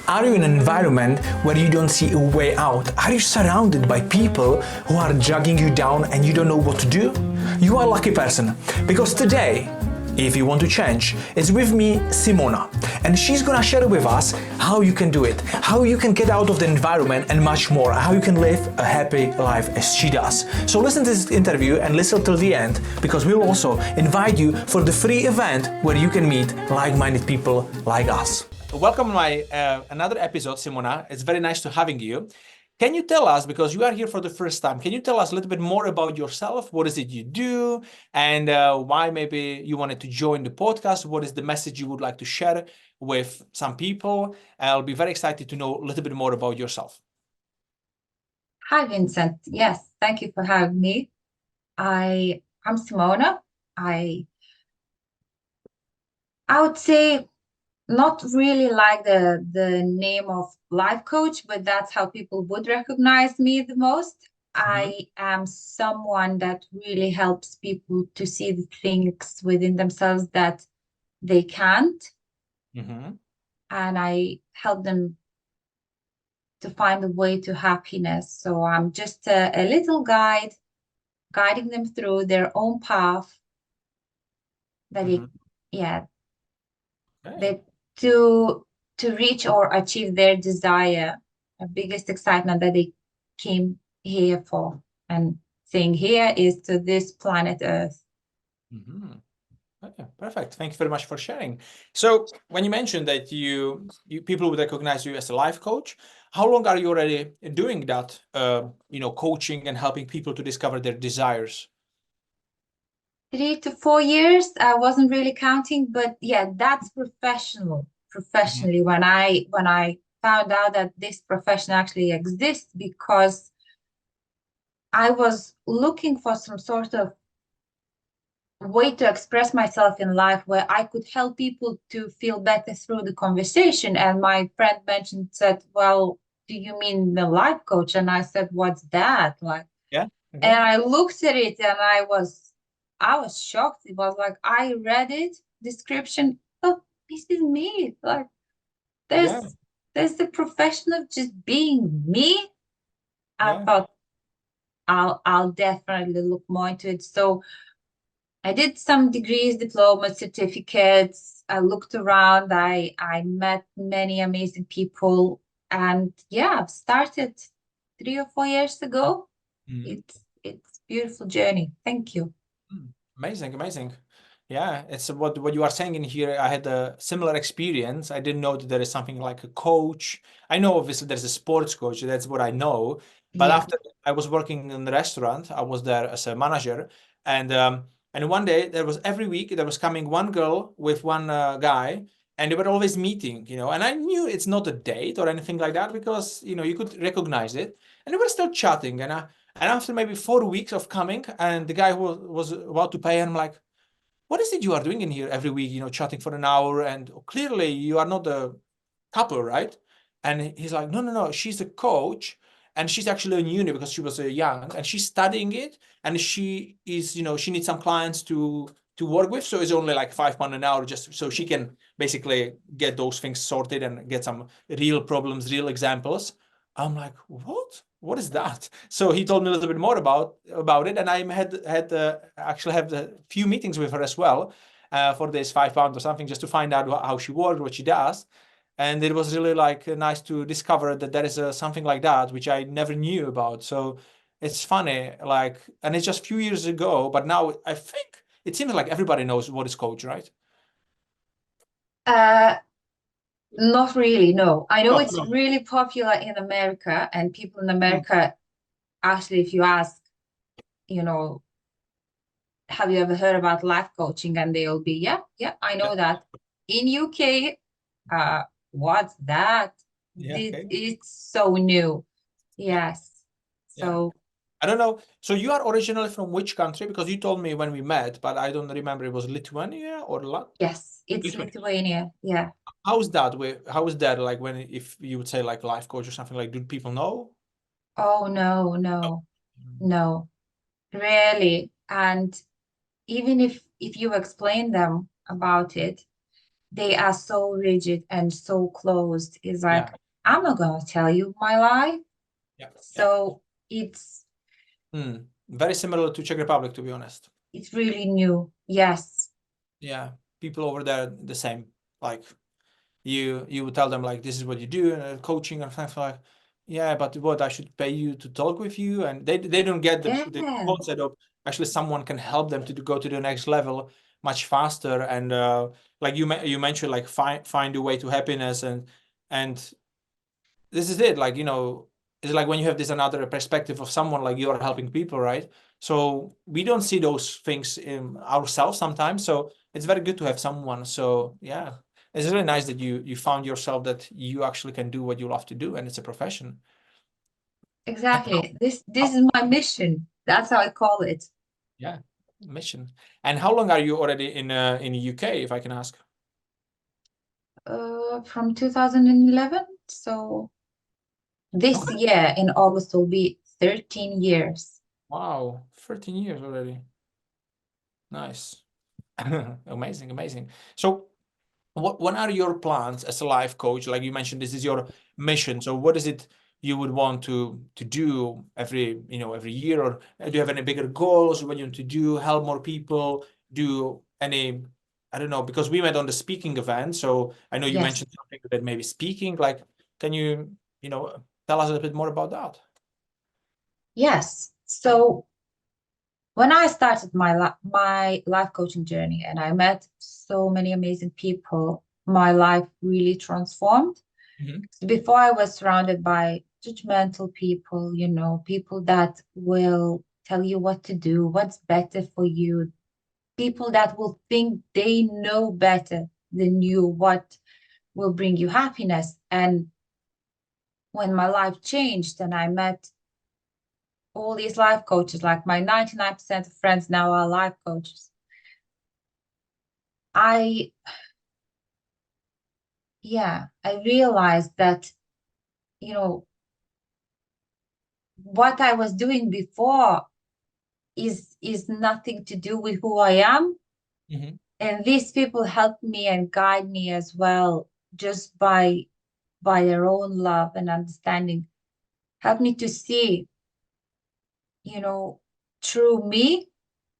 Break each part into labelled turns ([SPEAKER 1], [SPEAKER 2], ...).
[SPEAKER 1] Are you in an environment where you don't see a way out? Are you surrounded by people who are dragging you down and you don't know what to do? You are a lucky person, because today, if you want to change, it's with me, Simona, and she's gonna share with us how you can do it, how you can get out of the environment and much more, how you can live a happy life as she does. So listen to this interview and listen till the end, because we'll also invite you for the free event where you can meet like-minded people like us. Welcome to my another episode, Simona. It's very nice to having you. Can you tell us, because you are here for the first time, can you tell us a little bit more about yourself? What is it you do, and why maybe you wanted to join the podcast? What is the message you would like to share with some people? I'll be very excited to know a little bit more about yourself.
[SPEAKER 2] Hi, Vincent. Yes, thank you for having me. I'm Simona. I would say not really like the name of life coach, but that's how people would recognize me the most. I am someone that really helps people to see the things within themselves that they can't, and I help them to find a way to happiness. So I'm just a little guide, guiding them through their own path that that to reach or achieve their desire, the biggest excitement that they came here for, and saying here is to this planet Earth.
[SPEAKER 1] Okay, perfect. Thank you very much for sharing. So when you mentioned that you people would recognize you as a life coach, how long are you already doing that, coaching and helping people to discover their desires?
[SPEAKER 2] 3 to 4 years. I wasn't really counting, but yeah, that's professionally, when I found out that this profession actually exists, because I was looking for some sort of way to express myself in life where I could help people to feel better through the conversation. And my friend said, well, do you mean the life coach? And I said, what's that? Like,
[SPEAKER 1] Yeah. Okay.
[SPEAKER 2] and I looked at it and I was shocked. It was like, I read it, description, oh, this is me. Like, there's the profession of just being me. I thought I'll definitely look more into it. So I did some degrees, diplomas, certificates. I looked around. I met many amazing people, and yeah, I've started 3 or 4 years ago. It's a beautiful journey. Thank you.
[SPEAKER 1] Amazing, amazing. Yeah, it's what you are saying in here. I had a similar experience. I didn't know that there is something like a coach. I know obviously there's a sports coach. That's what I know. But after I was working in the restaurant, I was there as a manager, and one day there was every week there was coming one girl with one guy, and they were always meeting, and I knew it's not a date or anything like that, because you could recognize it, and they were still chatting, and after maybe 4 weeks of coming, and the guy who was about to pay, and I'm like, what is it you are doing in here every week, chatting for an hour, and clearly you are not a couple, right? And he's like, no, no, no, she's a coach, and she's actually in uni because she was young, and she's studying it, and she is, she needs some clients to work with, so it's only like £5 an hour, just so she can basically get those things sorted and get some real problems, real examples. I'm like, what is that? So he told me a little bit more about it, and I had actually have a few meetings with her as well, for this £5 or something, just to find out how she works, what she does. And it was really like nice to discover that there is something like that, which I never knew about. So it's funny, like, and it's just a few years ago, but now I think it seems like everybody knows what is coach, right?
[SPEAKER 2] Not really, no. I know
[SPEAKER 1] No,
[SPEAKER 2] it's
[SPEAKER 1] no.
[SPEAKER 2] really popular in America, and people in America, actually, if you ask, you know, have you ever heard about life coaching? And they'll be, yeah, I know that. In UK, what's that?
[SPEAKER 1] Yeah, okay.
[SPEAKER 2] It's so new.
[SPEAKER 1] Yeah,
[SPEAKER 2] Yes.
[SPEAKER 1] yeah.
[SPEAKER 2] So
[SPEAKER 1] I don't know. So you are originally from which country? Because you told me when we met, but I don't remember. It was Lithuania or
[SPEAKER 2] yes, it's
[SPEAKER 1] Lithuania.
[SPEAKER 2] Lithuania. Yeah.
[SPEAKER 1] How's that? How is that like when if you would say like life coach or something, like, do people know?
[SPEAKER 2] Oh no,
[SPEAKER 1] No.
[SPEAKER 2] no, no, really. And even if you explain them about it, they are so rigid and so closed. It's
[SPEAKER 1] Yeah,
[SPEAKER 2] like, I'm not gonna tell you my life.
[SPEAKER 1] yeah, yeah.
[SPEAKER 2] So
[SPEAKER 1] Very similar to Czech Republic, to be honest.
[SPEAKER 2] it's really new. Yes,
[SPEAKER 1] Yeah, people over there the same. Like you would tell them like this is what you do and coaching and stuff like, yeah, but what I should pay you to talk with you, and they don't get the
[SPEAKER 2] yeah,
[SPEAKER 1] concept of actually someone can help them to go to the next level much faster. And like you mentioned, like find a way to happiness, and this is it. Like, it's like when you have this another perspective of someone, like you're helping people, right? So we don't see those things in ourselves sometimes. So it's very good to have someone. So yeah, it's really nice that you found yourself that you actually can do what you love to do, and it's a profession. And
[SPEAKER 2] exactly. This
[SPEAKER 1] how,
[SPEAKER 2] is my mission. That's how I call it.
[SPEAKER 1] yeah, mission. And how long are you already in the UK, if I can ask?
[SPEAKER 2] From 2011. So this
[SPEAKER 1] Okay.
[SPEAKER 2] year in August will be 13 years.
[SPEAKER 1] Wow, 13 years already. Nice. Amazing, amazing. So what are your plans as a life coach? Like you mentioned, this is your mission. So what is it you would want to do every year, or do you have any bigger goals? What you want to do? Help more people? Do any, I don't know, because we met on the speaking event. So I know you
[SPEAKER 2] Yes,
[SPEAKER 1] mentioned something that maybe speaking. Like, can you tell us a bit more about that?
[SPEAKER 2] yes. So when I started my life coaching journey and I met so many amazing people, my life really transformed.
[SPEAKER 1] Hmm.
[SPEAKER 2] Before I was surrounded by judgmental people, people that will tell you what to do, what's better for you, people that will think they know better than you what will bring you happiness. And when my life changed and I met all these life coaches, like my 99% of friends now are life coaches. I, yeah, I realized that, you know, what I was doing before is nothing to do with who I am.
[SPEAKER 1] Hmm.
[SPEAKER 2] And these people help me and guide me as well, just by their own love and understanding, help me to see, you know, through me.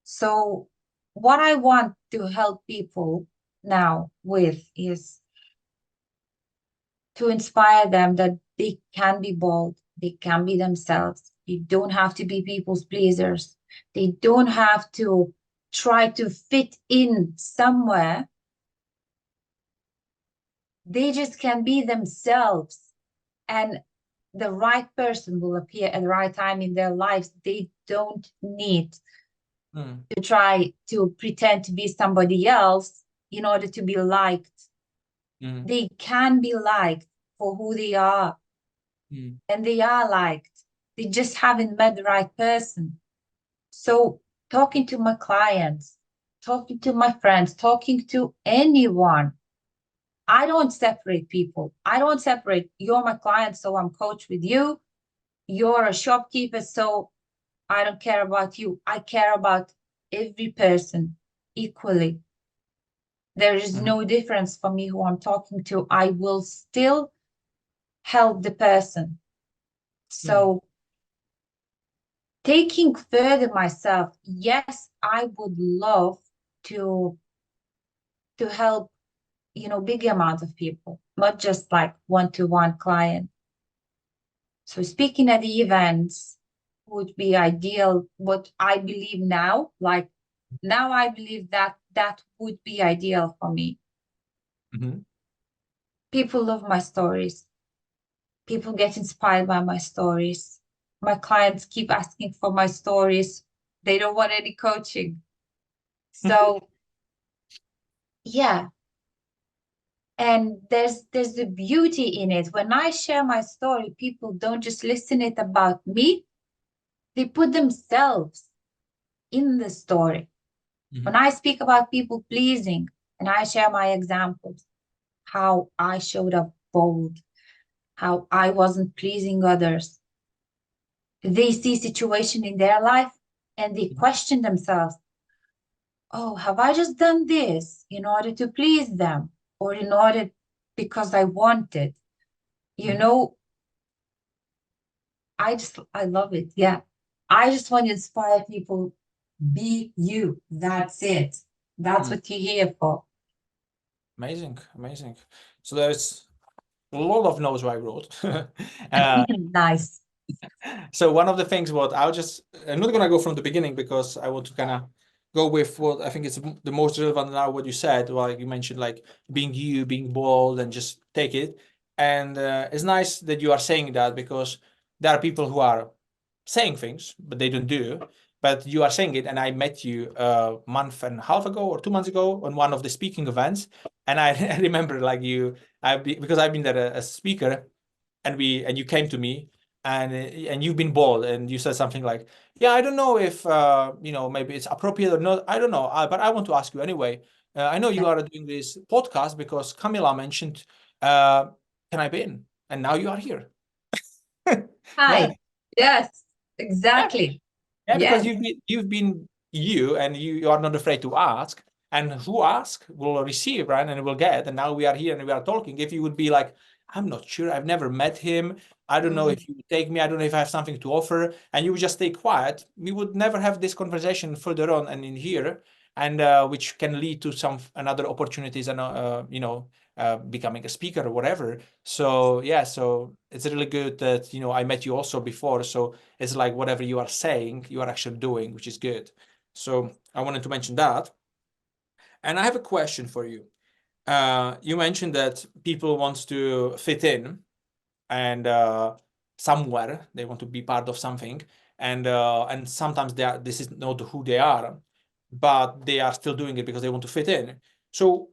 [SPEAKER 2] So what I want to help people now with is to inspire them that they can be bold, they can be themselves. They don't have to be people's pleasers. They don't have to try to fit in somewhere. They just can be themselves, and the right person will appear at the right time in their lives. They don't need
[SPEAKER 1] Mm.
[SPEAKER 2] to try to pretend to be somebody else in order to be liked.
[SPEAKER 1] Mm.
[SPEAKER 2] They can be liked for who they are,
[SPEAKER 1] Mm.
[SPEAKER 2] and they are liked. They just haven't met the right person. So, talking to my clients, talking to my friends, talking to anyone, I don't separate people. I don't separate. You're my client, so I'm coach with you. You're a shopkeeper, so I don't care about you. I care about every person equally. There is
[SPEAKER 1] Mhm.
[SPEAKER 2] no difference for me who I'm talking to. I will still help the person.
[SPEAKER 1] Mm.
[SPEAKER 2] So, taking further myself, yes, I would love to to help, big amount of people, not just like one-to-one client. So speaking at the events would be ideal. What I believe now, like now I believe that that would be ideal for me.
[SPEAKER 1] Mhm.
[SPEAKER 2] People love my stories. People get inspired by my stories. My clients keep asking for my stories. They don't want any coaching. So yeah, and there's the beauty in it. When I share my story, people don't just listen it about me. They put themselves in the story. When
[SPEAKER 1] Mhm.
[SPEAKER 2] I speak about people pleasing and I share my examples, how I showed up bold, how I wasn't pleasing others, they see situation in their life and they
[SPEAKER 1] Mhm.
[SPEAKER 2] question themselves. Oh, have I just done this in order to please them? or in order because I want it. You
[SPEAKER 1] Mhm.
[SPEAKER 2] know, I love it. Yeah. I just want to inspire people. Be you. That's it. That's
[SPEAKER 1] Mm.
[SPEAKER 2] what you're here for.
[SPEAKER 1] Amazing, amazing. So there's a lot of notes I wrote. uh,
[SPEAKER 2] Nice.
[SPEAKER 1] So one of the things what I'm not gonna go from the beginning because I want to kind of go with what I think is the most relevant now. What you said, like you mentioned, like being you, being bold, and just take it. And it's nice that you are saying that because there are people who are saying things but they don't do. But you are saying it, and I met you a month and a half ago or 2 months ago on one of the speaking events, and I, I remember like because I've been there as a speaker, and you came to me and you've been bold and you said something like, yeah, I don't know if maybe it's appropriate or not, I don't know, but I want to ask you anyway. I know you are doing this podcast because Camila mentioned, uh, can I be in, and now you are here. Yeah.
[SPEAKER 2] Hi. Yes,
[SPEAKER 1] Yeah.
[SPEAKER 2] exactly.
[SPEAKER 1] Yeah, because
[SPEAKER 2] Yes.
[SPEAKER 1] you've been you, and you are not afraid to ask. And who ask will receive, right? And will get. And now we are here and we are talking. If you would be like, I'm not sure, I've never met him. I don't know
[SPEAKER 2] Mm,
[SPEAKER 1] if you would take me. I don't know if I have something to offer. And you would just stay quiet. We would never have this conversation further on and in here, and which can lead to some another opportunities and becoming a speaker or whatever. So yeah, so it's really good that I met you also before. So it's like whatever you are saying, you are actually doing, which is good. So I wanted to mention that. And I have a question for you. You mentioned that people want to fit in and somewhere they want to be part of something, and sometimes this is not who they are, but they are still doing it because they want to fit in. So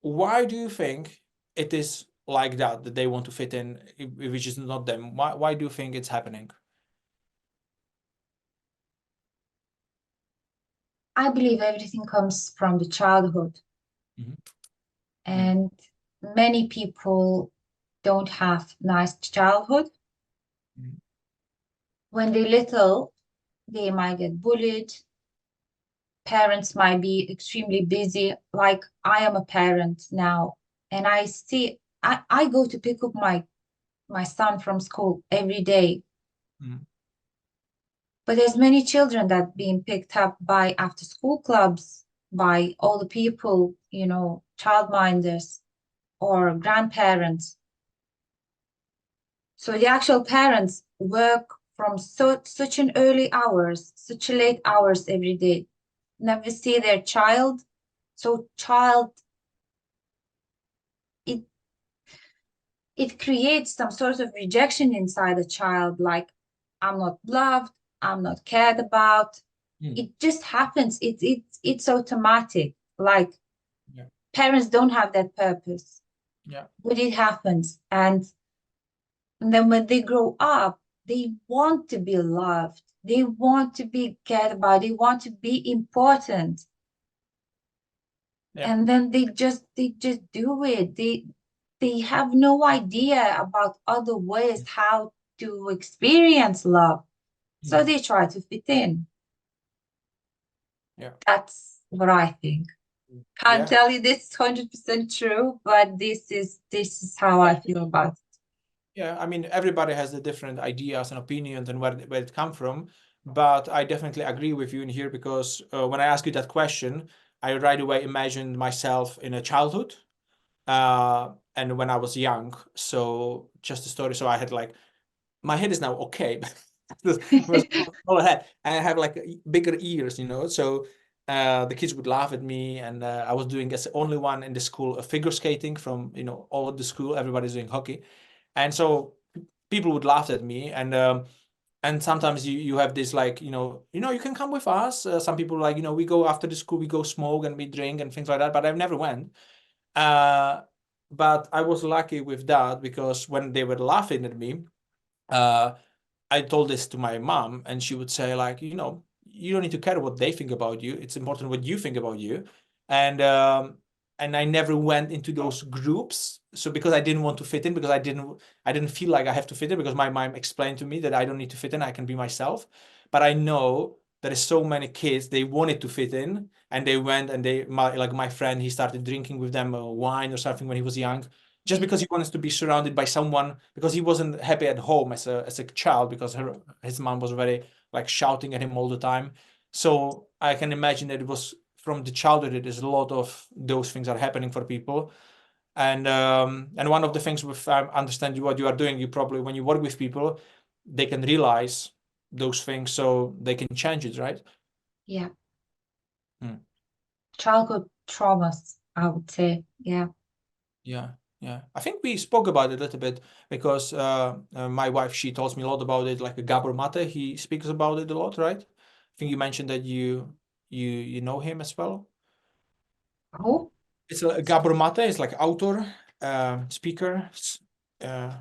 [SPEAKER 1] why do you think it is like that they want to fit in, which is not them? Why do you think it's happening?
[SPEAKER 2] I believe everything comes from the childhood,
[SPEAKER 1] Mhm. Mm.
[SPEAKER 2] and many people don't have nice childhood.
[SPEAKER 1] Mhm.
[SPEAKER 2] When they're little, they might get bullied. Parents might be extremely busy. Like I am a parent now, and I go to pick up my son from school every day.
[SPEAKER 1] Mhm.
[SPEAKER 2] But there's many children that being picked up by after school clubs, by all the people, childminders or grandparents. So the actual parents work from such an early hours, such late hours every day, never see their child. So it it creates some sort of rejection inside the child, like I'm not loved, I'm not cared about.
[SPEAKER 1] Mm.
[SPEAKER 2] It just happens. It's automatic. Like
[SPEAKER 1] Yeah.
[SPEAKER 2] parents don't have that purpose,
[SPEAKER 1] Yeah.
[SPEAKER 2] but it happens. And then when they grow up, they want to be loved. They want to be cared about. They want to be important.
[SPEAKER 1] Yeah.
[SPEAKER 2] And then they just do it. They have no idea about other ways how to experience love. So
[SPEAKER 1] Mhm.
[SPEAKER 2] they try to fit in.
[SPEAKER 1] Yeah.
[SPEAKER 2] That's what I think. Can't
[SPEAKER 1] Yeah.
[SPEAKER 2] tell you this is 100% true, but this is how
[SPEAKER 1] Yeah.
[SPEAKER 2] I feel about it.
[SPEAKER 1] Yeah. I mean, everybody has the different ideas and opinions and where it come from. But I definitely agree with you in here because when I ask you that question, I right away imagined myself in a childhood and when I was young. So just a story. So I had like my head is now okay. It was all head. I have like bigger ears, So the kids would laugh at me, and I was doing as the only one in the school figure skating from all of the school. Everybody's doing hockey, and so people would laugh at me, and sometimes you have this like you can come with us. Some people like we go after the school, we go smoke and we drink and things like that. But I've never went. Uh, but I was lucky with that because when they were laughing at me. Uh, I told this to my mom, and she would say, like, you don't need to care what they think about you. It's important what you think about you. And I never went into those groups. So because I didn't want to fit in, because I didn't feel like I have to fit in, because my mom explained to me that I don't need to fit in, I can be myself. But I know there is so many kids, they wanted to fit in, and they went and like my friend, he started drinking with them wine or something when he was young, just
[SPEAKER 2] Yeah.
[SPEAKER 1] because he wanted to be surrounded by someone, because he wasn't happy at home as a child, because his mom was very like shouting at him all the time. So I can imagine that it was from the childhood, it is a lot of those things are happening for people. And one of the things with understand you what you are doing, you probably when you work with people, they can realize those things so they can change it, right?
[SPEAKER 2] Yeah.
[SPEAKER 1] Hmm.
[SPEAKER 2] Childhood traumas, I would say. Yeah.
[SPEAKER 1] Yeah, yeah. I think we spoke about it a little bit because my wife, she tells me a lot about it, like Gabor Mate, he speaks about it a lot, right? I think you mentioned that you know him as well.
[SPEAKER 2] Oh,
[SPEAKER 1] It's a Gabor Mate is like author, speaker. Uh,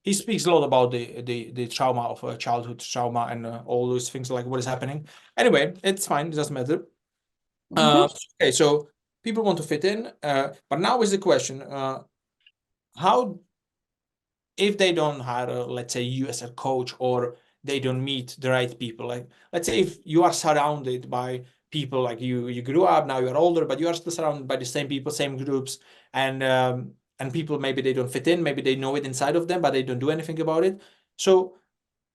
[SPEAKER 1] he speaks a lot about the trauma of childhood trauma and all those things like what is happening. Anyway, it's fine. It doesn't matter.
[SPEAKER 2] mhm.
[SPEAKER 1] Okay, so people want to fit in, but now is the question: how if they don't hire, let's say, you as a coach, or they don't meet the right people? Like, let's say if you are surrounded by people, like you grew up, now you are older, but you are still surrounded by the same people, same groups, and people maybe they don't fit in, maybe they know it inside of them, but they don't do anything about it. So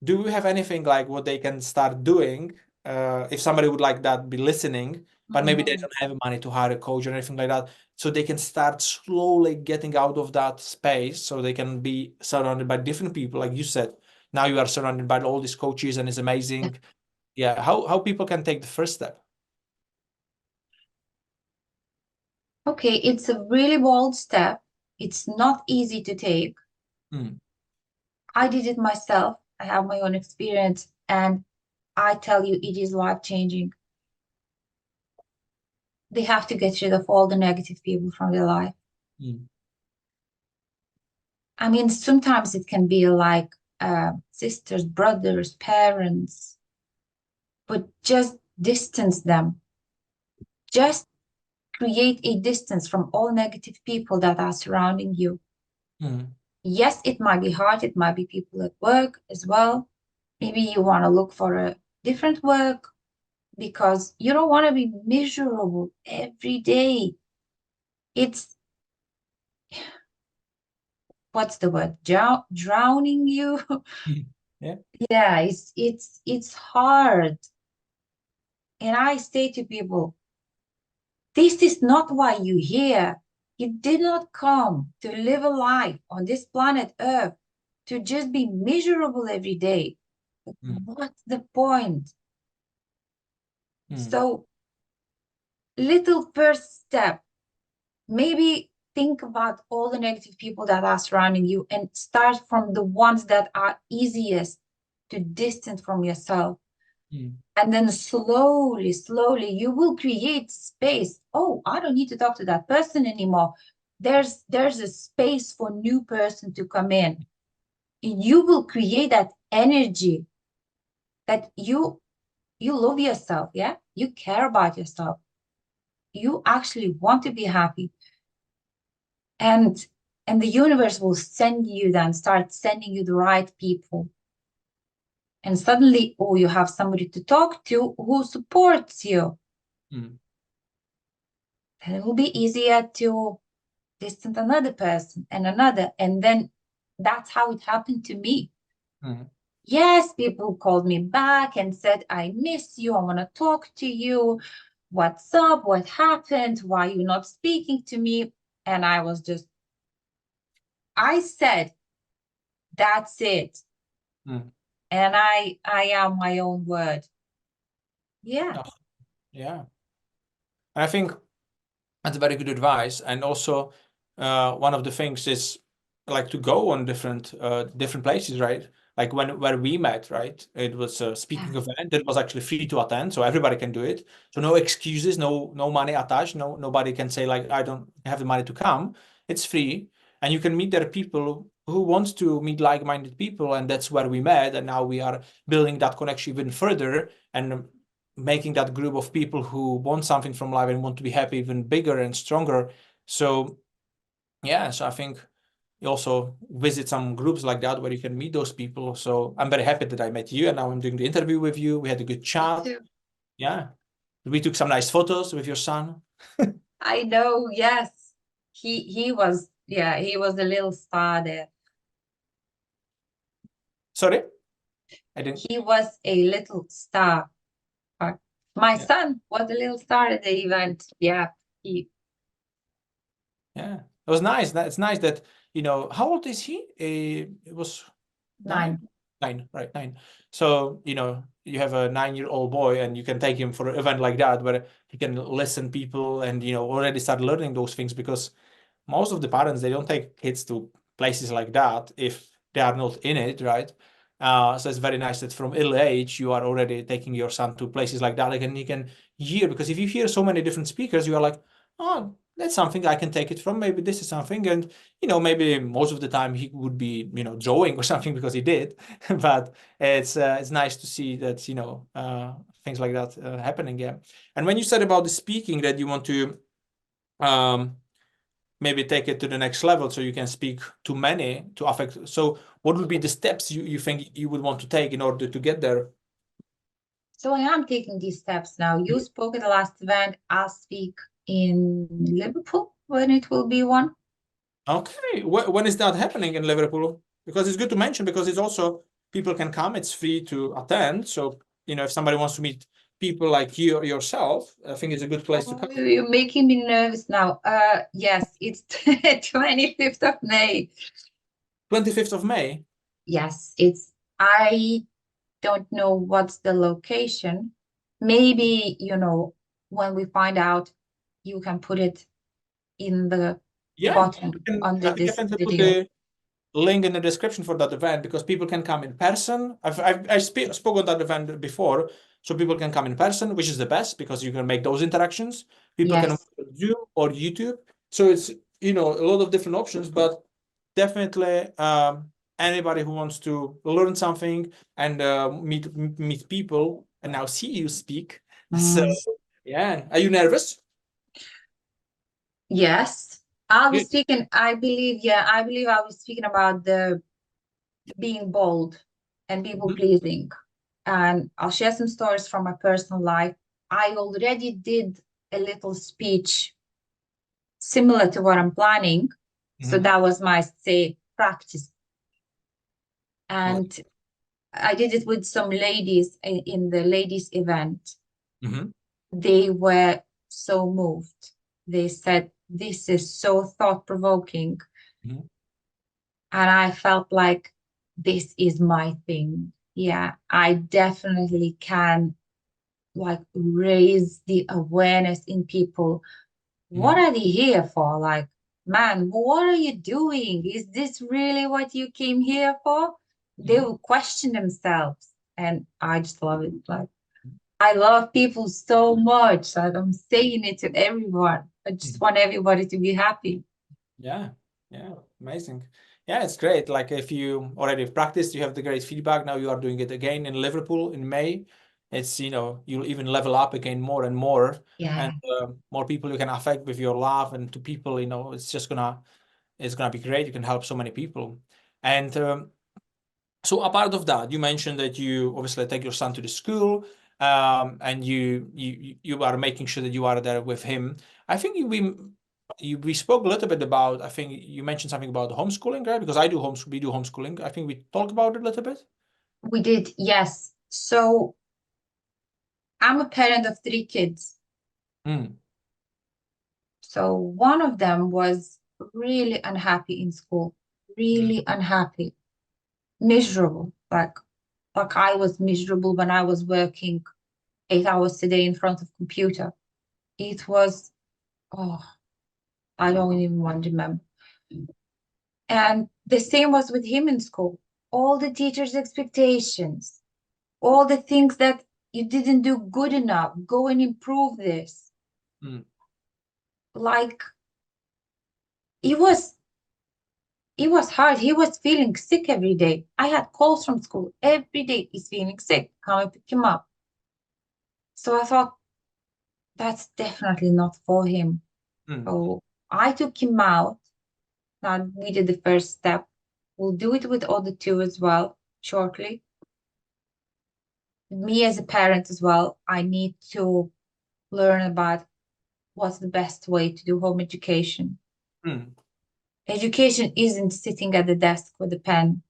[SPEAKER 1] do you have anything like what they can start doing if somebody would like that be listening, but maybe they
[SPEAKER 2] Mhm.
[SPEAKER 1] don't have money to hire a coach or anything like that, so they can start slowly getting out of that space, so they can be surrounded by different people, like you said. Now you are surrounded by all these coaches, and it's
[SPEAKER 2] Yeah.
[SPEAKER 1] amazing. Yeah, how people can take the first step?
[SPEAKER 2] Okay, it's a really bold step. It's not easy to take.
[SPEAKER 1] Mm,
[SPEAKER 2] I did it myself. I have my own experience, and I tell you, it is life-changing. They have to get rid of all the negative people from their life.
[SPEAKER 1] mm,
[SPEAKER 2] I mean, sometimes it can be like sisters, brothers, parents, but just distance them. Just create a distance from all negative people that are surrounding you.
[SPEAKER 1] mm,
[SPEAKER 2] Yes, it might be hard. It might be people at work as well. Maybe you want to look for a different work because you don't want to be miserable every day. It's what's the word? Drowning you.
[SPEAKER 1] mm. Yeah.
[SPEAKER 2] Yeah, it's hard. And I say to people, this is not why you're here. You did not come to live a life on this planet Earth to just be miserable every day.
[SPEAKER 1] Mm,
[SPEAKER 2] What's the point?
[SPEAKER 1] mm,
[SPEAKER 2] So, little first step, maybe think about all the negative people that are surrounding you and start from the ones that are easiest to distance from yourself.
[SPEAKER 1] mm,
[SPEAKER 2] And then slowly, slowly, you will create space. Oh, I don't need to talk to that person anymore. There's a space for new person to come in. You will create that energy that you love yourself, yeah? You care about yourself. You actually want to be happy. And and the universe will send you then start sending you the right people. And suddenly, oh, you have somebody to talk to who supports you.
[SPEAKER 1] mm,
[SPEAKER 2] And it will be easier to distant another person and another. And then that's how it happened to me.
[SPEAKER 1] mm,
[SPEAKER 2] Yes, people called me back and said, I miss you. I want to talk to you. What's up? What happened? Why are you not speaking to me? And I was just, I said, that's it.
[SPEAKER 1] mm.
[SPEAKER 2] And I am my own word. Yeah.
[SPEAKER 1] Oh, yeah. And I think that's very good advice. And also, one of the things is like to go on different places, right? Like when where we met, right? It was a
[SPEAKER 2] Yeah.
[SPEAKER 1] speaking event that was actually free to attend, so everybody can do it. So no excuses, no money attached. Nobody can say like I don't have the money to come. It's free, and you can meet there people who wants to meet like-minded people, and that's where we met. And now we are building that connection even further, and making that group of people who want something from life and want to be happy even bigger and stronger. So yeah, so I think you also visit some groups like that where you can meet those people. So I'm very happy that I met you, and now I'm doing the interview with you. We had a good
[SPEAKER 2] Me
[SPEAKER 1] chat.
[SPEAKER 2] too.
[SPEAKER 1] Yeah. We took some nice photos with your son.
[SPEAKER 2] I know, yes. He was, yeah, he was a little star there.
[SPEAKER 1] Sorry, I didn't.
[SPEAKER 2] He was a little star. Uh, My
[SPEAKER 1] Yeah,
[SPEAKER 2] son was a little star at the event. Yeah, he
[SPEAKER 1] yeah. It was nice. It's nice that, how old is he? It was nine,
[SPEAKER 2] 9.
[SPEAKER 1] nine, right? Nine. So, you have a 9-year-old boy and you can take him for an event like that where he can listen people and, already start learning those things, because most of the parents, they don't take kids to places like that if they are not in it, right? So it's very nice that from early age you are already taking your son to places like that, like, and he can hear, because if you hear so many different speakers, you are like, oh, that's something I can take it from. Maybe this is something, and maybe most of the time he would be drawing or something because he did, but it's nice to see that things like that happening. Yeah, and when you said about the speaking that you want to um maybe take it to the next level so you can speak to many to affect. So what would be the steps you think you would want to take in order to get there?
[SPEAKER 2] So I am taking these steps now. You spoke at the last event. I'll speak in Liverpool when it will be one.
[SPEAKER 1] Okay, when is that happening in Liverpool? Because it's good to mention, because it's also people can come, it's free to attend. So, if somebody wants to meet people like you or yourself, I think it's a good place to
[SPEAKER 2] Oh,
[SPEAKER 1] come.
[SPEAKER 2] you're making me nervous now. Yes, it's 25th of May.
[SPEAKER 1] 25th of May.
[SPEAKER 2] Yes, I don't know what's the location. Maybe, when we find out, you can put it in the
[SPEAKER 1] Yeah,
[SPEAKER 2] bottom
[SPEAKER 1] I
[SPEAKER 2] under
[SPEAKER 1] think I
[SPEAKER 2] this
[SPEAKER 1] can put
[SPEAKER 2] video.
[SPEAKER 1] the link in the description for that event, because people can come in person. I spoke on that event before, so people can come in person, which is the best because you can make those interactions. People can
[SPEAKER 2] Yes.
[SPEAKER 1] watch on Zoom or YouTube, so it's a lot of different options. But definitely, anybody who wants to learn something and meet people and now see you speak. So
[SPEAKER 2] Mm,
[SPEAKER 1] yeah, are you nervous?
[SPEAKER 2] yes. I'll be
[SPEAKER 1] Good.
[SPEAKER 2] speaking, I believe, yeah, I believe I'll be speaking about the being bold and people
[SPEAKER 1] Mhm.
[SPEAKER 2] pleasing. And I'll share some stories from my personal life. I already did a little speech similar to what I'm planning. So
[SPEAKER 1] Mhm.
[SPEAKER 2] that was my, say, practice.
[SPEAKER 1] Well,
[SPEAKER 2] And I did it with some ladies in the ladies' event.
[SPEAKER 1] mhm.
[SPEAKER 2] They were so moved. They said, "This is so thought-provoking."
[SPEAKER 1] Mhm.
[SPEAKER 2] And I felt like this is my thing. Yeah, I definitely can like raise the awareness in people. What
[SPEAKER 1] Mhm.
[SPEAKER 2] are they here for? Like, man, what are you doing? Is this really what you came here for? They
[SPEAKER 1] Mhm.
[SPEAKER 2] will question themselves. And I just love it. Like, I love people so much. Like, I'm saying it to everyone. I just
[SPEAKER 1] Mhm.
[SPEAKER 2] want everybody to be happy.
[SPEAKER 1] Yeah, yeah, amazing. Yeah, it's great. Like if you already practiced, you have the great feedback. Now you are doing it again in Liverpool in May. It's, you'll even level up again more and more, and
[SPEAKER 2] Yeah.
[SPEAKER 1] more people you can affect with your laugh, and to people, it's gonna be great. You can help so many people. And so apart of that, you mentioned that you obviously take your son to the school, and you are making sure that you are there with him. I think we spoke a little bit about. I think you mentioned something about homeschooling, right? Because we do homeschooling. I think we talked about it a little bit.
[SPEAKER 2] We did, yes. So I'm a parent of 3 kids.
[SPEAKER 1] Mm,
[SPEAKER 2] So one of them was really unhappy in school,
[SPEAKER 1] mm,
[SPEAKER 2] really unhappy, miserable. Like I was miserable when I was working 8 hours a day in front of computer. It was, oh, I don't even want to remember. And the same was with him in school. All the teachers' expectations, all the things that you didn't do good enough, go and improve this.
[SPEAKER 1] mm,
[SPEAKER 2] Like it was it was hard. He was feeling sick every day. I had calls from school every day. He's feeling sick. Come and pick him up. So I thought that's definitely not for him.
[SPEAKER 1] mm,
[SPEAKER 2] So I took him out. Now we did the first step. We'll do it with other two as well shortly. me as a parent as well, I need to learn about what's the best way to do home education.
[SPEAKER 1] Mm.
[SPEAKER 2] Education isn't sitting at the desk with a pen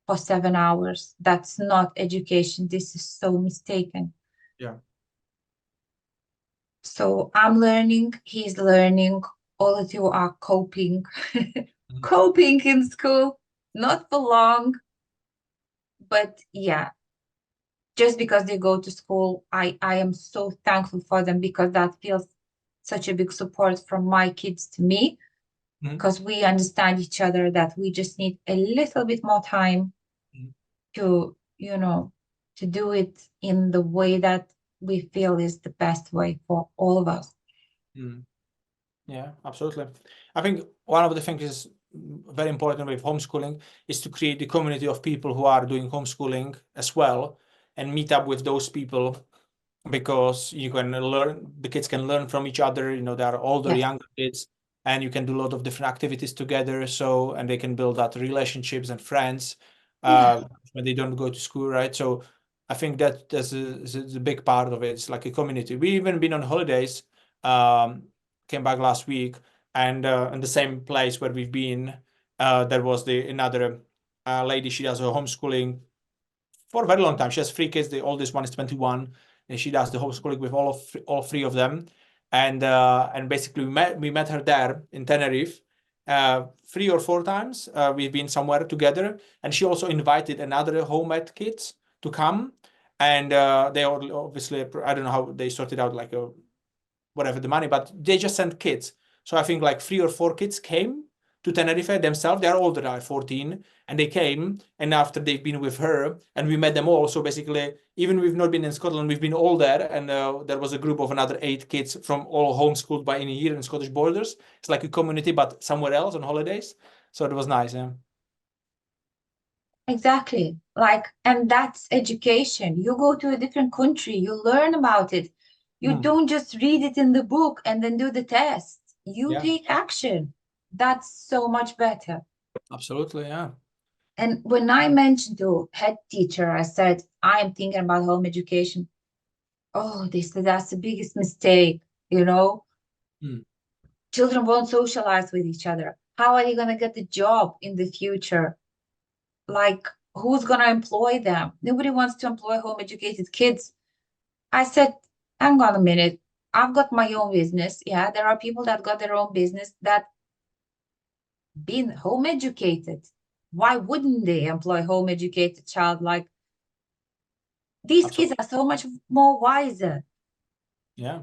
[SPEAKER 2] for 7 hours. That's not education. This is so mistaken.
[SPEAKER 1] Yeah.
[SPEAKER 2] So I'm learning, he's learning, all of you are coping,
[SPEAKER 1] Mhm.
[SPEAKER 2] coping in school, not for long, but yeah, just because they go to school, I am so thankful for them because that feels such a big support from my kids to me
[SPEAKER 1] Mhm.
[SPEAKER 2] because we understand each other that we just need a little bit more time
[SPEAKER 1] Mhm.
[SPEAKER 2] to, to do it in the way that we feel is the best way for all of us.
[SPEAKER 1] Mm. Yeah, absolutely. I think one of the things is very important with homeschooling is to create the community of people who are doing homeschooling as well and meet up with those people because you can learn, the kids can learn from each other. There are older,
[SPEAKER 2] Yes.
[SPEAKER 1] younger kids, and you can do a lot of different activities together. So, and they can build that relationships and friends
[SPEAKER 2] Yeah.
[SPEAKER 1] when they don't go to school, right? So, I think that is a big part of it. It's like a community. We even been on holidays, um, came back last week, and in the same place where we've been, there was the another lady. She does her homeschooling for a very long time. She has three kids. The oldest one is 21, and she does the homeschooling with all three of them. And basically we met her there in Tenerife 3 or 4 times. We've been somewhere together, and she also invited another home ed kids to come. And they all obviously, I don't know how they sorted out like whatever the money, but they just sent kids. So I think like 3 or 4 kids came to Tenerife themselves. They are older, they are 14, and they came. And after they've been with her, and we met them all. So basically, even we've not been in Scotland, we've been all there. And there was a group of another 8 kids from all homeschooled by in here in Scottish Borders. It's like a community, but somewhere else on holidays. So it was nice. Yeah.
[SPEAKER 2] Exactly. Like, and that's education. You go to a different country, you learn about it. You
[SPEAKER 1] Mm.
[SPEAKER 2] don't just read it in the book and then do the test. You
[SPEAKER 1] Yeah,
[SPEAKER 2] take action. That's so much better.
[SPEAKER 1] absolutely. Yeah.
[SPEAKER 2] And when I mentioned to head teacher, I said, I am thinking about home education. Oh, they said that's the biggest mistake, you know?
[SPEAKER 1] Mm.
[SPEAKER 2] Children won't socialize with each other. How are you going to get the job in the future? Like, who's going to employ them? Nobody wants to employ home educated kids. I said, hang on a minute. I've got my own business. Yeah, there are people that got their own business that been home educated. Why wouldn't they employ home educated child? Like these kids
[SPEAKER 1] Absolutely.
[SPEAKER 2] are so much more wiser.
[SPEAKER 1] Yeah.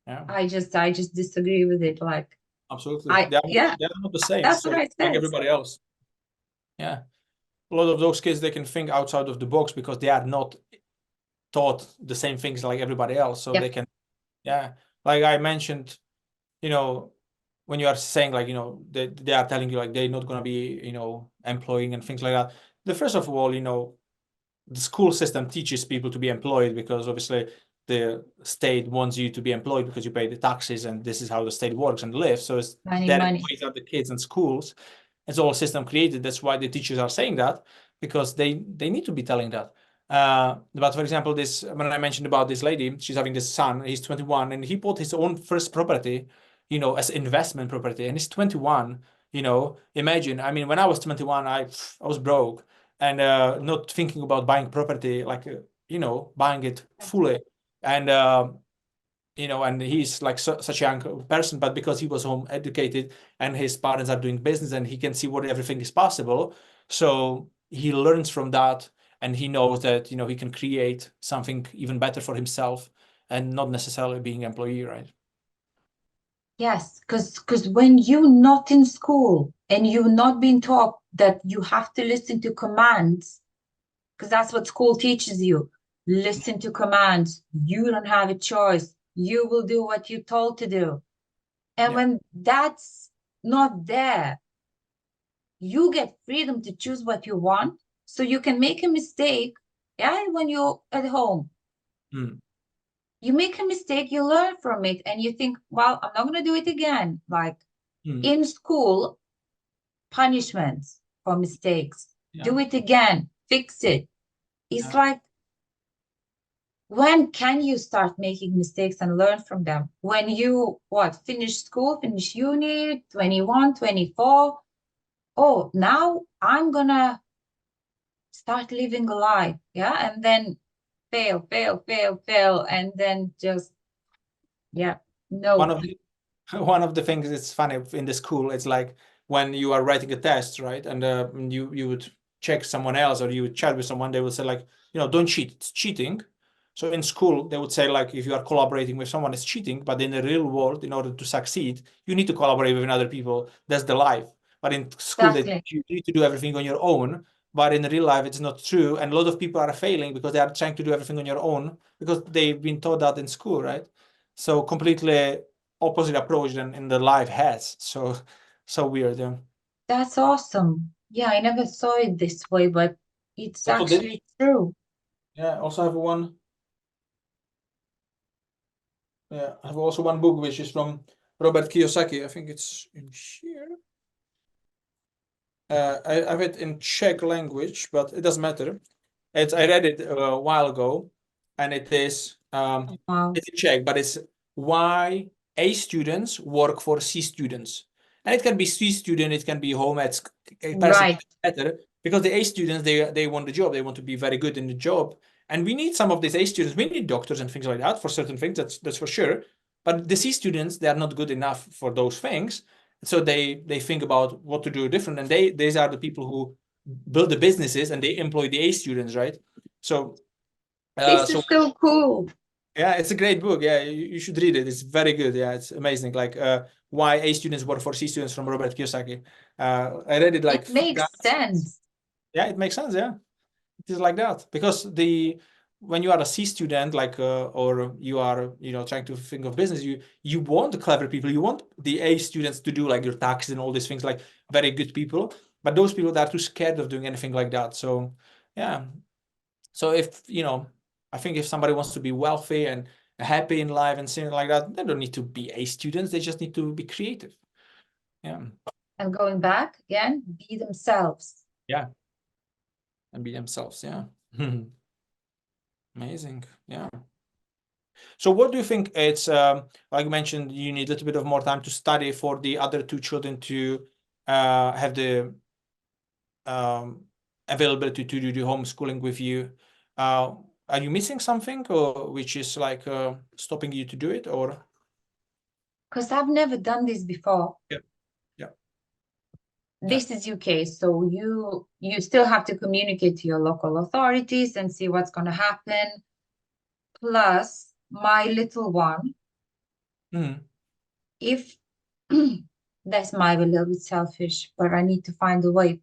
[SPEAKER 1] Yeah.
[SPEAKER 2] I just disagree with it. Like
[SPEAKER 1] Absolutely. They are,
[SPEAKER 2] yeah,
[SPEAKER 1] they are not the same.
[SPEAKER 2] that's
[SPEAKER 1] So
[SPEAKER 2] what I
[SPEAKER 1] like
[SPEAKER 2] said.
[SPEAKER 1] everybody else. Yeah. A lot of those kids, they can think outside of the box because they are not taught the same things like everybody else. So they
[SPEAKER 2] Yep.
[SPEAKER 1] can, yeah. Like I mentioned, you know, when you are saying like, they are telling you like they're not going to be, employing and things like that. The first of all, the school system teaches people to be employed because obviously the state wants you to be employed because you pay the taxes and this is how the state works and lives. So it's their
[SPEAKER 2] Money.
[SPEAKER 1] employees are the kids in schools. It's all system created. That's why the teachers are saying that because they need to be telling that. But for example, this when I mentioned about this lady, she's having this son. He's 21, and he bought his own first property, as investment property, and he's 21. Imagine. I mean, when I was 21, I was broke and not thinking about buying property, like buying it fully, and and he's like such a young person, but because he was home educated and his parents are doing business and he can see what everything is possible, so he learns from that and he knows that he can create something even better for himself and not necessarily being employee, right?
[SPEAKER 2] Yes, because when you're not in school and you're not being taught that you have to listen to commands, because that's what school teaches you. Listen to commands. You don't have a choice. You will do what you're told to do. And
[SPEAKER 1] Yeah.
[SPEAKER 2] when that's not there, you get freedom to choose what you want. So you can make a mistake. Yeah, when you're at home,
[SPEAKER 1] Mm.
[SPEAKER 2] you make a mistake, you learn from it, and you think, well, I'm not going to do it again. Like
[SPEAKER 1] Mm.
[SPEAKER 2] in school, punishments for mistakes.
[SPEAKER 1] Yeah.
[SPEAKER 2] Do it again, fix it. It's
[SPEAKER 1] Yeah.
[SPEAKER 2] like when can you start making mistakes and learn from them? When you what, finish school, finish uni, 21, 24. Oh, now I'm gonna start living a life, yeah, and then fail, fail, fail, fail, and then just yeah,
[SPEAKER 1] One
[SPEAKER 2] no,
[SPEAKER 1] of the one of the things it's funny in the school, it's like when you are writing a test, right? And you would check someone else or you would chat with someone, they would say like, don't cheat, it's cheating. So in school, they would say like if you are collaborating with someone, it's cheating. But in the real world, in order to succeed, you need to collaborate with other people. That's the life. But in school, that
[SPEAKER 2] exactly.
[SPEAKER 1] you need to do everything on your own. But in real life, it's not true. And a lot of people are failing because they are trying to do everything on your own because they've been taught that in school, right? So completely opposite approach than in the life has. So weird. Yeah.
[SPEAKER 2] That's awesome. Yeah, I never saw it this way, but it's
[SPEAKER 1] Also, this
[SPEAKER 2] actually true.
[SPEAKER 1] yeah. Also have one. Yeah, I have also one book which is from Robert Kiyosaki. I think it's in here. I have it in Czech language, but it doesn't matter. I read it a while ago, and it is
[SPEAKER 2] Wow.
[SPEAKER 1] it's in Czech, but it's why A students work for C students, and it can be C student, it can be home ed person,
[SPEAKER 2] Right.
[SPEAKER 1] better because the A students they want the job, they want to be very good in the job, and we need some of these A students. We need doctors and things like that for certain things. That's for sure. But the C students they are not good enough for those things, so they think about what to do different, and these are the people who build the businesses and they employ the A students, right? So
[SPEAKER 2] This
[SPEAKER 1] so
[SPEAKER 2] is so cool.
[SPEAKER 1] yeah, it's a great book. Yeah, you should read it. It's very good. Yeah, it's amazing. Like why A students work for C students from Robert Kiyosaki. I read it like
[SPEAKER 2] It
[SPEAKER 1] three
[SPEAKER 2] makes
[SPEAKER 1] times.
[SPEAKER 2] sense.
[SPEAKER 1] Yeah, it makes sense. Yeah, it is like that because the when you are a C student, like or you are trying to think of business, you want the clever people. You want the A students to do like your taxes and all these things, like very good people. But those people that are too scared of doing anything like that. So yeah, so if I think if somebody wants to be wealthy and happy in life and something like that, they don't need to be A students. They just need to be creative. Yeah,
[SPEAKER 2] And going back again, be themselves.
[SPEAKER 1] yeah, and be themselves. Yeah, amazing. Yeah. So what do you think? It's like you mentioned, you need a little bit of more time to study for the other two children to have the um, availability to do the homeschooling with you. Uh, are you missing something, or which is like stopping you to do it, or?
[SPEAKER 2] Because I've never done this before.
[SPEAKER 1] Yeah, yeah, yeah.
[SPEAKER 2] This is UK, so you still have to communicate to your local authorities and see what's going to happen. Plus, my little one,
[SPEAKER 1] Mm,
[SPEAKER 2] if that's my a little bit selfish, but I need to find a way.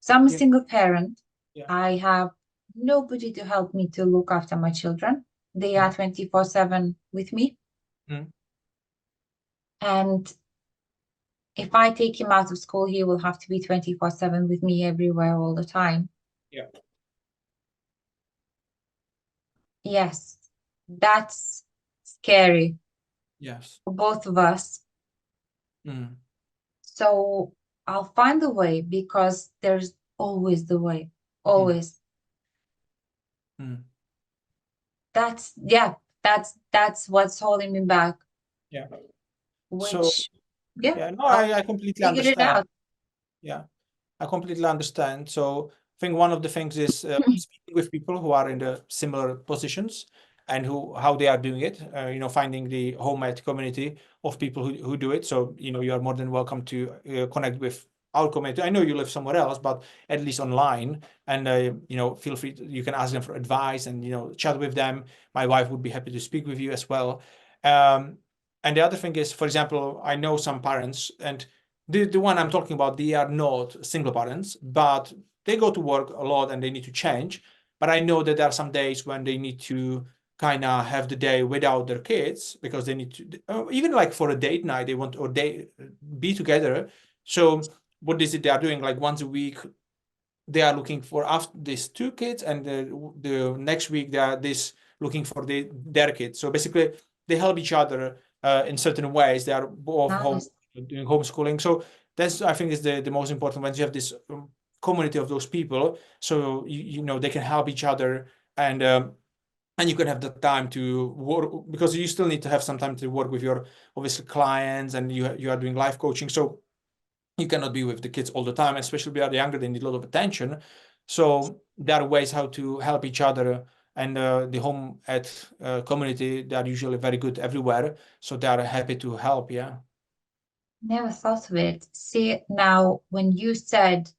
[SPEAKER 2] So I'm a
[SPEAKER 1] yeah,
[SPEAKER 2] single parent.
[SPEAKER 1] yeah.
[SPEAKER 2] I have nobody to help me to look after my children. They
[SPEAKER 1] Mm,
[SPEAKER 2] are 24/7 with me.
[SPEAKER 1] mm,
[SPEAKER 2] And if I take him out of school, he will have to be 24/7 with me everywhere all the time.
[SPEAKER 1] yeah.
[SPEAKER 2] Yes, that's scary
[SPEAKER 1] Yes.
[SPEAKER 2] for both of us.
[SPEAKER 1] Mm,
[SPEAKER 2] So I'll find a way because there's always the way.
[SPEAKER 1] mm,
[SPEAKER 2] Always.
[SPEAKER 1] mm.
[SPEAKER 2] Yeah, that's what's holding me back,
[SPEAKER 1] Yeah. So
[SPEAKER 2] which yeah,
[SPEAKER 1] yeah, no,
[SPEAKER 2] I'll
[SPEAKER 1] I completely
[SPEAKER 2] figure it
[SPEAKER 1] understand.
[SPEAKER 2] out.
[SPEAKER 1] Yeah. I completely understand. So I think one of the things is speaking with people who are in the similar positions and who how they are doing it. Finding the homemade community of people who do it. So you are more than welcome to connect with our community. I know you live somewhere else, but at least online. And feel free. You can ask them for advice and chat with them. My wife would be happy to speak with you as well. Um, and the other thing is, for example, I know some parents and the one I'm talking about, they are not single parents, but they go to work a lot and they need to change. But I know that there are some days when they need to kind of have the day without their kids because they need to, even like for a date night, they want or they be together. So what is it they are doing? Like once a week, they are looking for after these two kids, and the next week they are this looking for their kids. So basically, they help each other in certain ways. They are both home
[SPEAKER 2] Nice.
[SPEAKER 1] doing homeschooling. So that's I think is the most important when you have this community of those people. So they can help each other and and you can have the time to work, because you still need to have some time to work with your obviously clients, and you are doing life coaching, so you cannot be with the kids all the time, especially they are younger, they need a lot of attention. So there are ways how to help each other, and the home ed community, they are usually very good everywhere, so they are happy to help. Yeah.
[SPEAKER 2] Never thought of it. See, now when you said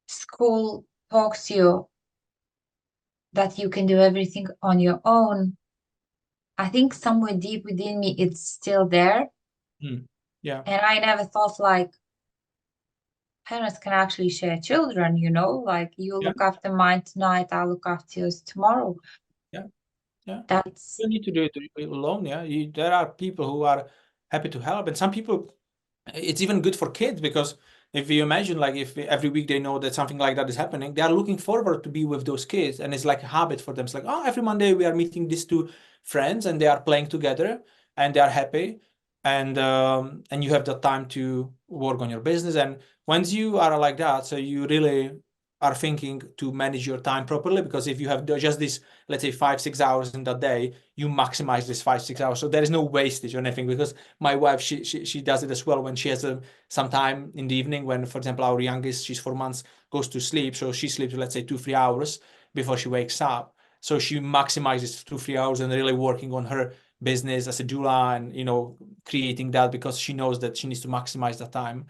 [SPEAKER 2] school talks you that you can do everything on your own, I think somewhere deep within me it's still there.
[SPEAKER 1] Yeah.
[SPEAKER 2] And I never thought like parents can actually share children, you know, like you
[SPEAKER 1] Yeah.
[SPEAKER 2] look after mine tonight, I'll look after yours tomorrow.
[SPEAKER 1] Yeah. Yeah.
[SPEAKER 2] That's
[SPEAKER 1] You need to do it alone. Yeah. There are people who are happy to help, and some people, it's even good for kids, because if you imagine, like, if every week they know that something like that is happening, they are looking forward to be with those kids, and it's like a habit for them. It's like, oh, every Monday we are meeting these two friends, and they are playing together, and they are happy, and you have the time to work on your business. And once you are like that, so you really are thinking to manage your time properly, because if you have just this, let's say 5-6 hours in that day, you maximize this 5-6 hours, so there is no wastage or anything. Because my wife, she does it as well. When she has some time in the evening, when, for example, our youngest, she's 4 months, goes to sleep, so she sleeps, let's say 2-3 hours before she wakes up, so she maximizes 2-3 hours and really working on her business as a doula, and creating that, because she knows that she needs to maximize that time.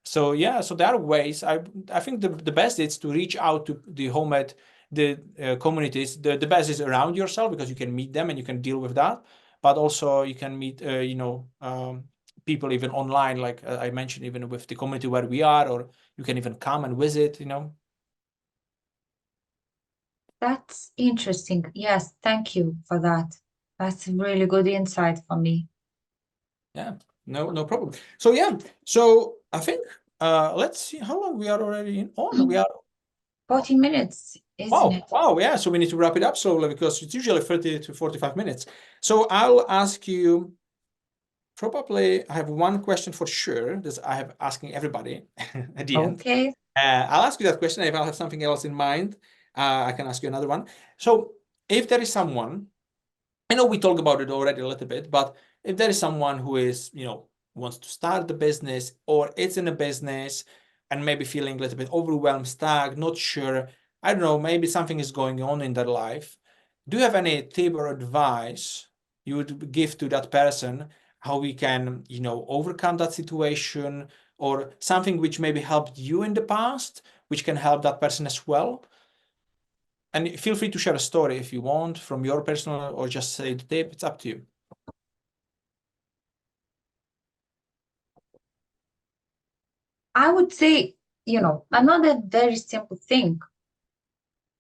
[SPEAKER 1] So yeah, so there are ways. I think the best is to reach out to the home ed, the communities. The best is around yourself, because you can meet them and you can deal with that. But also you can meet people even online, like I mentioned, even with the community where we are, or you can even come and visit.
[SPEAKER 2] that's interesting. Yes, thank you for that. That's a really good insight for me.
[SPEAKER 1] Yeah, no problem. So yeah, so I think let's see how long we are already on. We are
[SPEAKER 2] 14 minutes, isn't
[SPEAKER 1] Wow,
[SPEAKER 2] it?
[SPEAKER 1] wow, yeah. So we need to wrap it up slowly, because it's usually 30 to 45 minutes. So I'll ask you, probably I have one question for sure that I have asking everybody at the end.
[SPEAKER 2] Okay.
[SPEAKER 1] I'll ask you that question. If I'll have something else in mind, I can ask you another one. So if there is someone, I know we talked about it already a little bit, but if there is someone who is, wants to start the business, or it's in a business and maybe feeling a little bit overwhelmed, stuck, not sure, I don't know, maybe something is going on in their life. Do you have any tip or advice you would give to that person, how we can, overcome that situation, or something which maybe helped you in the past, which can help that person as well? And feel free to share a story if you want from your personal, or just say the tip. It's up to you.
[SPEAKER 2] I would say, another very simple thing.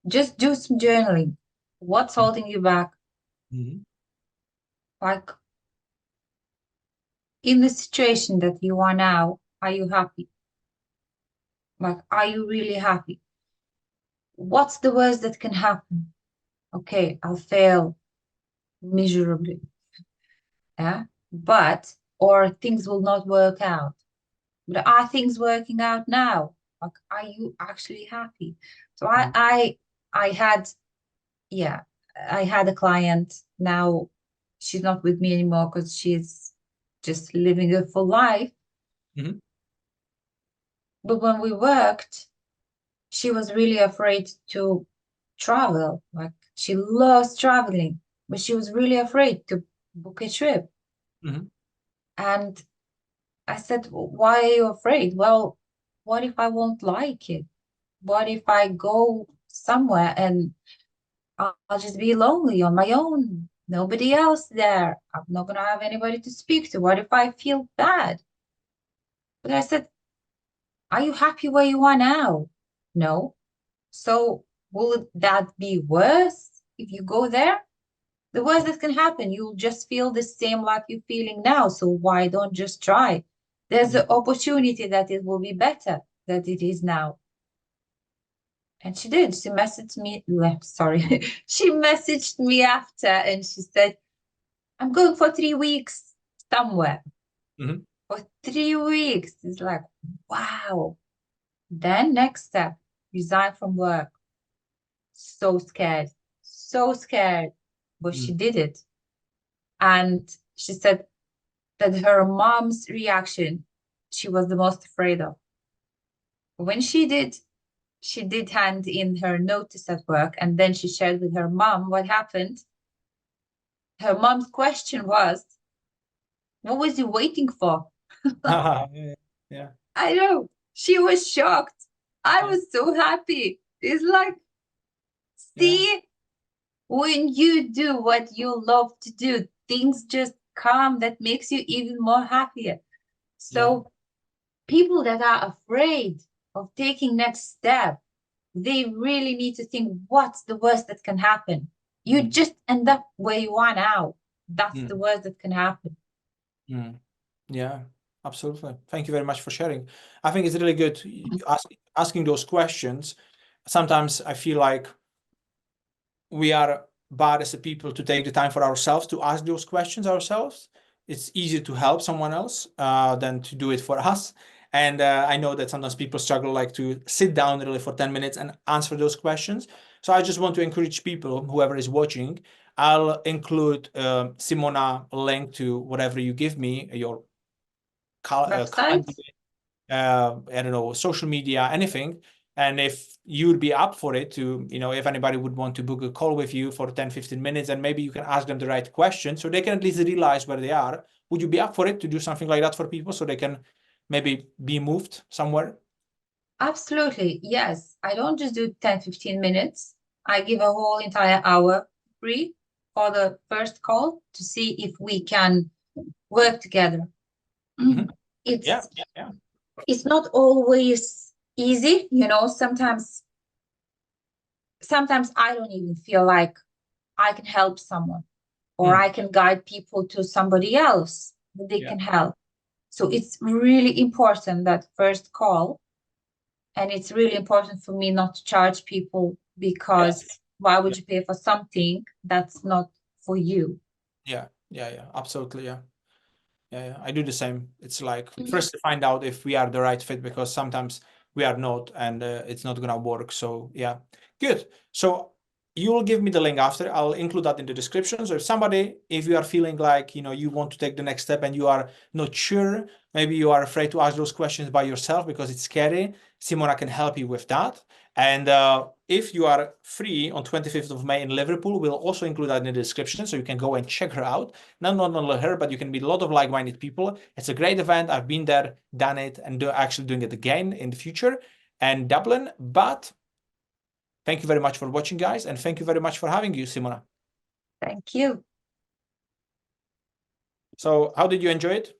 [SPEAKER 2] Just do some journaling. What's holding you back?
[SPEAKER 1] Mm-hmm.
[SPEAKER 2] Like in the situation that you are now, are you happy? Like, are you really happy? What's the worst that can happen? Okay, I'll fail miserably. Yeah. Or things will not work out. But are things working out now? Like, are you actually happy? So I had, yeah, I had a client. Now she's not with me anymore because she's just living a full life.
[SPEAKER 1] Mm-hmm.
[SPEAKER 2] But when we worked, she was really afraid to travel. Like she loves traveling, but she was really afraid to book a trip.
[SPEAKER 1] Mm-hmm.
[SPEAKER 2] And I said, why are you afraid? Well, what if I won't like it? What if I go somewhere and I'll just be lonely on my own? Nobody else there. I'm not going to have anybody to speak to. What if I feel bad? But I said, are you happy where you are now? No. So will that be worse if you go there? The worst that can happen, you'll just feel the same like you're feeling now. So why don't just try? There's an opportunity that it will be better than it is now. And she did. She messaged me. Sorry. She messaged me after and she said, I'm going for 3 weeks somewhere.
[SPEAKER 1] Mm-hmm.
[SPEAKER 2] For 3 weeks. It's like, wow. Then next step, resign from work. So scared. so scared, but she
[SPEAKER 1] Mm.
[SPEAKER 2] did it. And she said that her mom's reaction, she was the most afraid of. When she did hand in her notice at work, and then she shared with her mom what happened. Her mom's question was, what was you waiting for?
[SPEAKER 1] Yeah, yeah,
[SPEAKER 2] I know. She was shocked. I
[SPEAKER 1] yeah,
[SPEAKER 2] was so happy. It's like,
[SPEAKER 1] yeah.
[SPEAKER 2] see, when you do what you love to do, things just come that makes you even more happier.
[SPEAKER 1] Yeah.
[SPEAKER 2] So people that are afraid of taking next step, they really need to think, what's the worst that can happen? You
[SPEAKER 1] Mm.
[SPEAKER 2] just end up where you are now. That's the
[SPEAKER 1] Mm.
[SPEAKER 2] worst that can happen.
[SPEAKER 1] Mm. Yeah, absolutely. Thank you very much for sharing. I think it's really good asking those questions. Sometimes I feel like we are bad as a people to take the time for ourselves to ask those questions ourselves. It's easier to help someone else than to do it for us. And I know that sometimes people struggle like to sit down really for 10 minutes and answer those questions. So I just want to encourage people, whoever is watching, I'll include Simona link to whatever you give me, your calendar,
[SPEAKER 2] Website?
[SPEAKER 1] I don't know, social media, anything. And if you'd be up for it to, if anybody would want to book a call with you for 10, 15 minutes, and maybe you can ask them the right question so they can at least realize where they are. Would you be up for it to do something like that for people so they can maybe be moved somewhere?
[SPEAKER 2] Absolutely. Yes. I don't just do 10, 15 minutes. I give a whole entire hour free for the first call to see if we can work together.
[SPEAKER 1] Mhm. Yeah,
[SPEAKER 2] It's
[SPEAKER 1] yeah,
[SPEAKER 2] it's not always easy, sometimes I don't even feel like I can help someone or
[SPEAKER 1] mm,
[SPEAKER 2] I can guide people to somebody else that they
[SPEAKER 1] yeah,
[SPEAKER 2] can help. So it's really important that first call. And it's really important for me not to charge people
[SPEAKER 1] yeah,
[SPEAKER 2] because why
[SPEAKER 1] yeah,
[SPEAKER 2] would you pay for something that's not for you?
[SPEAKER 1] yeah, yeah, yeah, absolutely, yeah. Yeah, yeah, I do the same. It's like
[SPEAKER 2] Mhm.
[SPEAKER 1] first to find out if we are the right fit because sometimes we are not and it's not gonna work. So yeah, good. So you will give me the link after. I'll include that in the description. So if you are feeling like you want to take the next step and you are not sure, maybe you are afraid to ask those questions by yourself because it's scary, Simona can help you with that. And if you are free on 25th of May in Liverpool, we'll also include that in the description so you can go and check her out. Not only her, but you can meet a lot of like-minded people. It's a great event. I've been there, done it, and actually doing it again in the future and Dublin. But thank you very much for watching, guys, and thank you very much for having you, Simona.
[SPEAKER 2] Thank you.
[SPEAKER 1] So how did you enjoy it?